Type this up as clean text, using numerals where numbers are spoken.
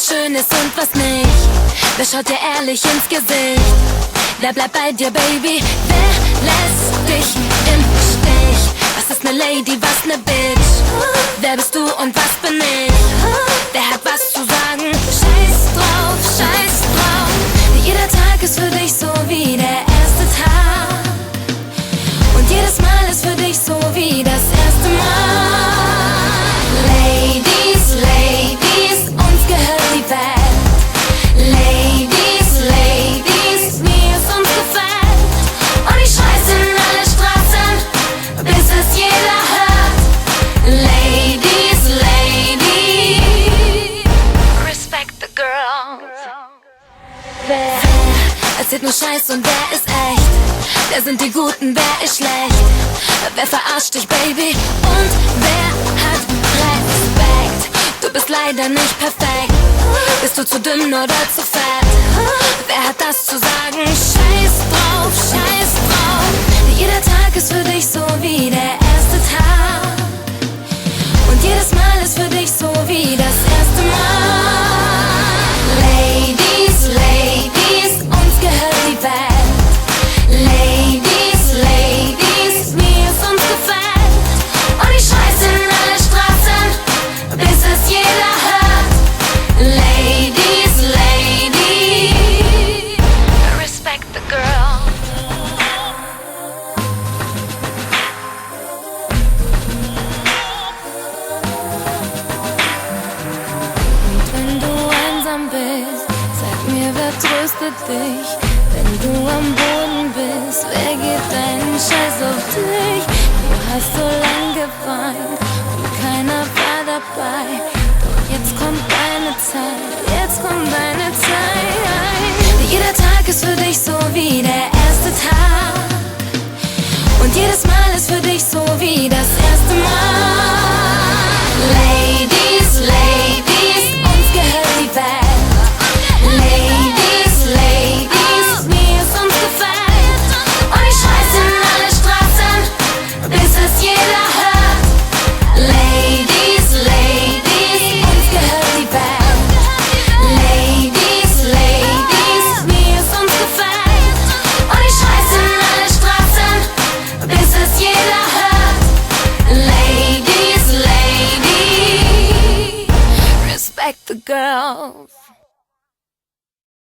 schön ist und was nicht? Wer schaut dir ehrlich ins Gesicht? Wer bleibt bei dir, Baby? Wer lässt dich im Stich? Was ist ne Lady, was ne Bitch? Wer bist du und was bin ich? Wer hat was zu sagen? Scheiß drauf, scheiß drauf. Jeder Tag ist für dich so wie der erste Tag. Und jedes Mal ist für dich so wie das erste Mal. Ladies, Ladies, uns gehört die Welt. Ladies, Ladies, wie es uns gefällt. Und ich schrei's in alle Straßen, bis es jeder hört. Ladies, Ladies, respect the girls. Wer erzählt nur Scheiß und wer ist echt? Wer sind die Guten, wer ist schlecht? Wer verarscht dich, Baby? Und wer hat Respekt? Du bist leider nicht perfekt. Bist du zu dünn oder zu fett? Wer hat das zu sagen? Scheiß drauf, scheiß drauf. Jeder Tag ist für dich so wie der erste Tag. Und jedes Mal ist für dich so wie das erste Mal. Ladies, Ladies, uns gehört die Welt. Ladies, Ladies, wie es uns gefällt. Und ich schrei's in alle Straßen, bis es jeder hört. Ladies, Ladies, respect the girl. Und wenn du einsam bist, sag mir, wer tröstet dich? Wenn du am Boden bist, wer gibt deinen Scheiß auf dich? Du hast so lang geweint und keiner war dabei. Doch jetzt kommt deine Zeit, jetzt kommt deine Zeit. Jeder Tag ist für dich so wie der erste Tag. Und jedes Mal ist für dich so wie das erste Mal. Ladies, Ladies, uns gehört die Welt. Ladies, Ladies, wie es uns gefällt. Und ich schrei's in alle Straßen, bis es jeder hört. Ladies, Ladies, uns gehört die Welt. Ladies, Ladies, wie es uns gefällt. Und ich schrei's in alle Straßen, bis es jeder hört. Ladies, Ladies, respect the girls.